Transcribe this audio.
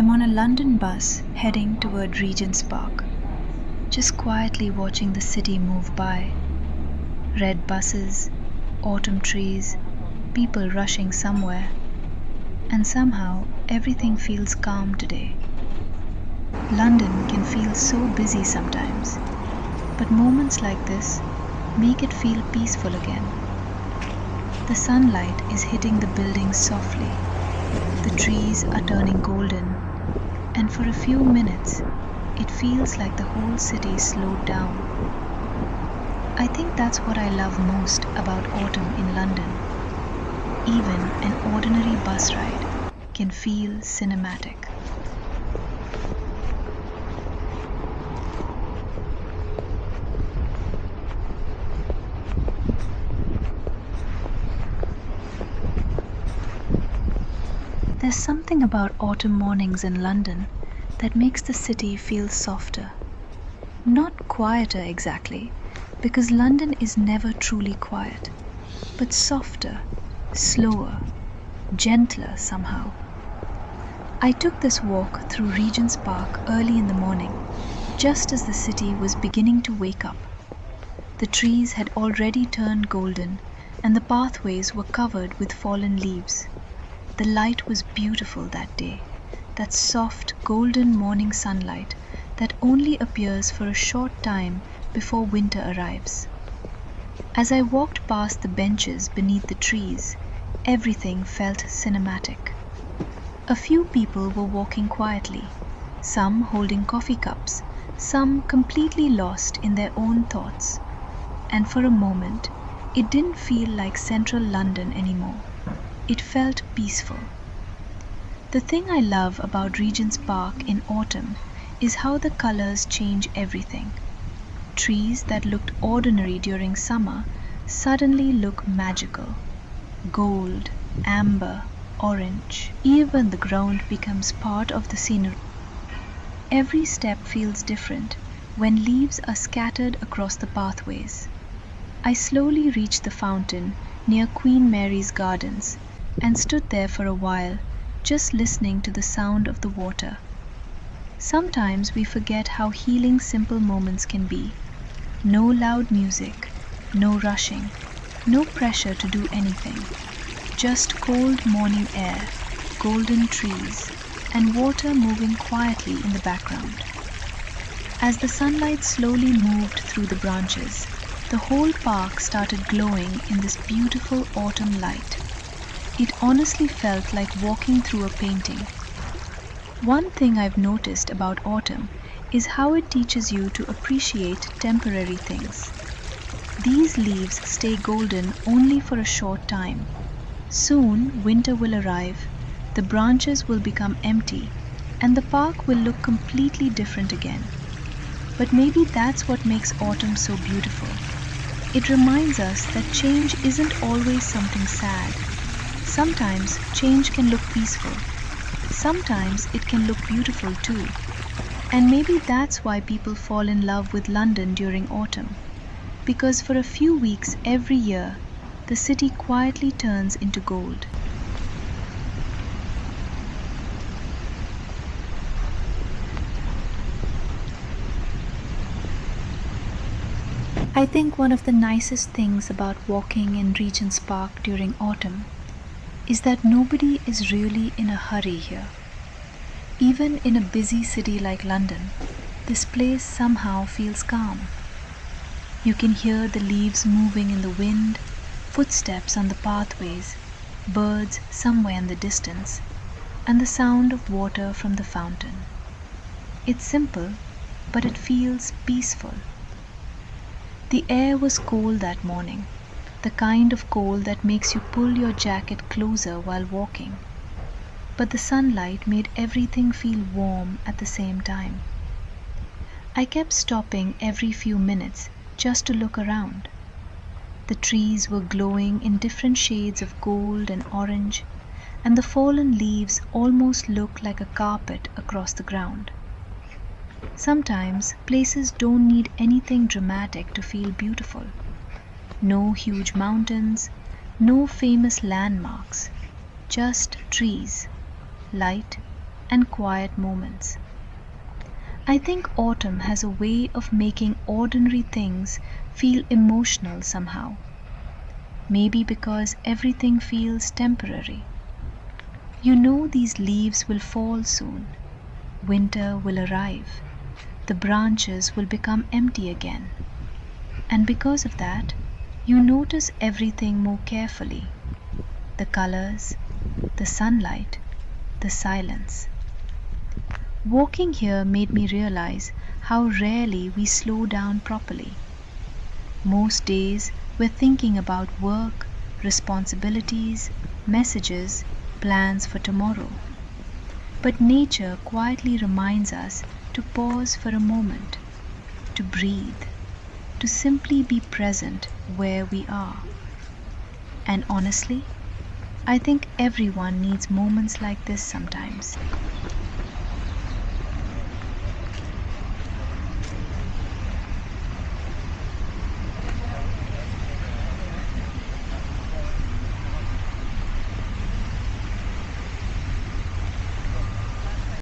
I'm on a London bus heading toward Regent's Park, just quietly watching the city move by. Red buses, autumn trees, people rushing somewhere, and somehow everything feels calm today. London can feel so busy sometimes, but moments like this make it feel peaceful again. The sunlight is hitting the buildings softly, the trees are turning golden, and for a few minutes it feels like the whole city slowed down. I think that's what I love most about autumn in London. Even an ordinary bus ride can feel cinematic. There's something about autumn mornings in London that makes the city feel softer. Not quieter exactly, because London is never truly quiet, but softer, slower, gentler somehow. I took this walk through Regent's Park early in the morning, just as the city was beginning to wake up. The trees had already turned golden, and the pathways were covered with fallen leaves. The light was beautiful that day, that soft golden morning sunlight that only appears for a short time before winter arrives. As I walked past the benches beneath the trees, everything felt cinematic. A few people were walking quietly, some holding coffee cups, some completely lost in their own thoughts. And for a moment, it didn't feel like central London anymore. It felt peaceful. The thing I love about Regent's Park in autumn is how the colors change everything. Trees that looked ordinary during summer suddenly look magical. Gold, amber, orange. Even the ground becomes part of the scenery. Every step feels different when leaves are scattered across the pathways. I slowly reached the fountain near Queen Mary's Gardens and stood there for a while, just listening to the sound of the water. Sometimes we forget how healing simple moments can be. No loud music, no rushing, no pressure to do anything. Just cold morning air, golden trees, and water moving quietly in the background. As the sunlight slowly moved through the branches, the whole park started glowing in this beautiful autumn light. It honestly felt like walking through a painting. One thing I've noticed about autumn is how it teaches you to appreciate temporary things. These leaves stay golden only for a short time. Soon winter will arrive, the branches will become empty, and the park will look completely different again. But maybe that's what makes autumn so beautiful. It reminds us that change isn't always something sad. Sometimes change can look peaceful. Sometimes it can look beautiful too. And maybe that's why people fall in love with London during autumn. Because for a few weeks every year, the city quietly turns into gold. I think one of the nicest things about walking in Regent's Park during autumn is that nobody is really in a hurry here. Even in a busy city like London, this place somehow feels calm. You can hear the leaves moving in the wind, footsteps on the pathways, birds somewhere in the distance, and the sound of water from the fountain. It's simple, but it feels peaceful. The air was cold that morning, the kind of cold that makes you pull your jacket closer while walking. But the sunlight made everything feel warm at the same time. I kept stopping every few minutes just to look around. The trees were glowing in different shades of gold and orange, and the fallen leaves almost looked like a carpet across the ground. Sometimes places don't need anything dramatic to feel beautiful. No huge mountains, no famous landmarks, just trees, light, and quiet moments. I think autumn has a way of making ordinary things feel emotional somehow. Maybe because everything feels temporary. You know these leaves will fall soon. Winter will arrive. The branches will become empty again. And because of that, you notice everything more carefully. The colors, the sunlight, the silence. Walking here made me realize how rarely we slow down properly. Most days we're thinking about work, responsibilities, messages, plans for tomorrow. But nature quietly reminds us to pause for a moment, to breathe, to simply be present where we are. And honestly, I think everyone needs moments like this sometimes.